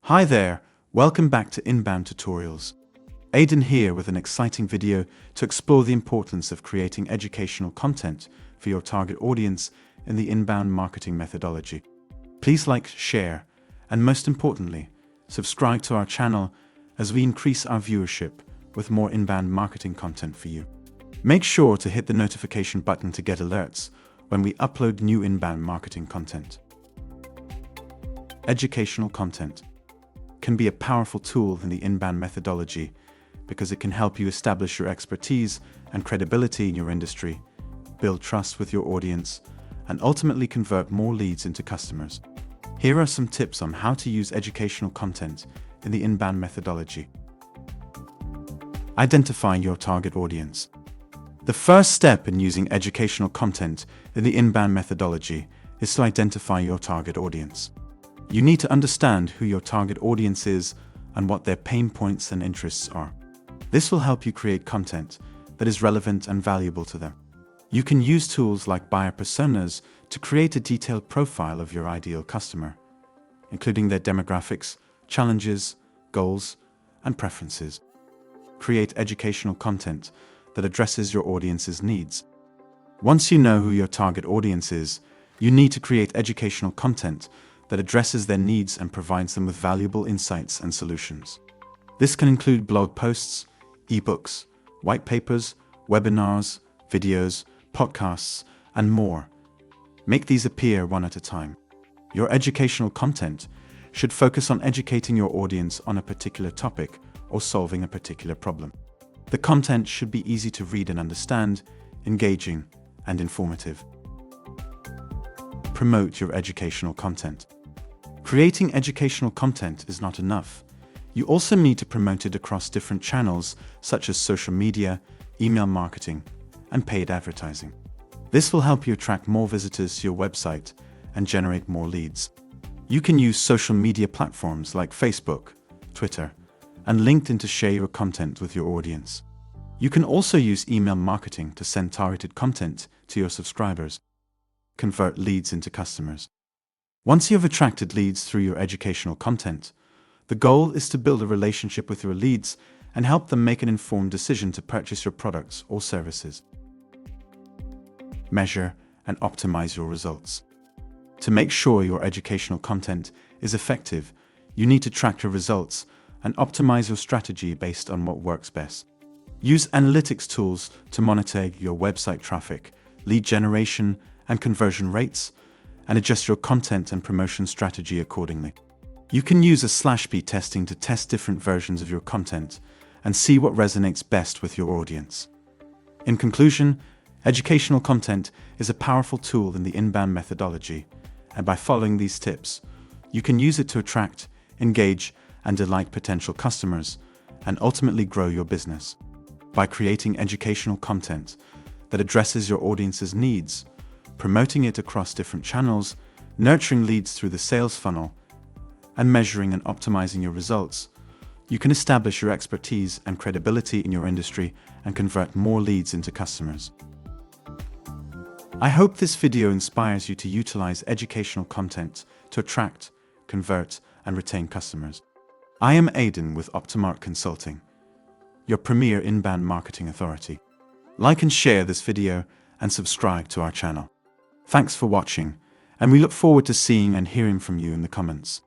Hi there, welcome back to Inbound Tutorials. Aidan here with an exciting video to explore the importance of creating educational content for your target audience in the inbound marketing methodology. Please like, share, and most importantly, subscribe to our channel as we increase our viewership with more inbound marketing content for you. Make sure to hit the notification button to get alerts when we upload new inbound marketing content. Educational content can be a powerful tool in the inbound methodology because it can help you establish your expertise and credibility in your industry, build trust with your audience, and ultimately convert more leads into customers. Here are some tips on how to use educational content in the inbound methodology. Identifying your target audience. The first step in using educational content in the inbound methodology is to identify your target audience. You need to understand who your target audience is and what their pain points and interests are. This will help you create content that is relevant and valuable to them. You can use tools like buyer personas to create a detailed profile of your ideal customer, including their demographics, challenges, goals, and preferences. Create educational content that addresses your audience's needs. Once you know who your target audience is, you need to create educational content that addresses their needs and provides them with valuable insights and solutions. This can include blog posts, ebooks, white papers, webinars, videos, podcasts, and more. Make these appear one at a time. Your educational content should focus on educating your audience on a particular topic or solving a particular problem. The content should be easy to read and understand, engaging, and informative. Promote your educational content. Creating educational content is not enough. You also need to promote it across different channels such as social media, email marketing, and paid advertising. This will help you attract more visitors to your website and generate more leads. You can use social media platforms like Facebook, Twitter, and LinkedIn to share your content with your audience. You can also use email marketing to send targeted content to your subscribers. Convert leads into customers. Once you have attracted leads through your educational content, the goal is to build a relationship with your leads and help them make an informed decision to purchase your products or services. Measure and optimize your results. To make sure your educational content is effective, you need to track your results and optimize your strategy based on what works best. Use analytics tools to monitor your website traffic, lead generation, and conversion rates, and adjust your content and promotion strategy accordingly. You can use a /B testing to test different versions of your content and see what resonates best with your audience. In conclusion, educational content is a powerful tool in the inbound methodology, and by following these tips, you can use it to attract, engage, and delight potential customers, and ultimately grow your business. By creating educational content that addresses your audience's needs, promoting it across different channels, nurturing leads through the sales funnel, and measuring and optimizing your results, you can establish your expertise and credibility in your industry and convert more leads into customers. I hope this video inspires you to utilize educational content to attract, convert, and retain customers. I am Aidan with Optimark Consulting, your premier inbound marketing authority. Like and share this video and subscribe to our channel. Thanks for watching, and we look forward to seeing and hearing from you in the comments.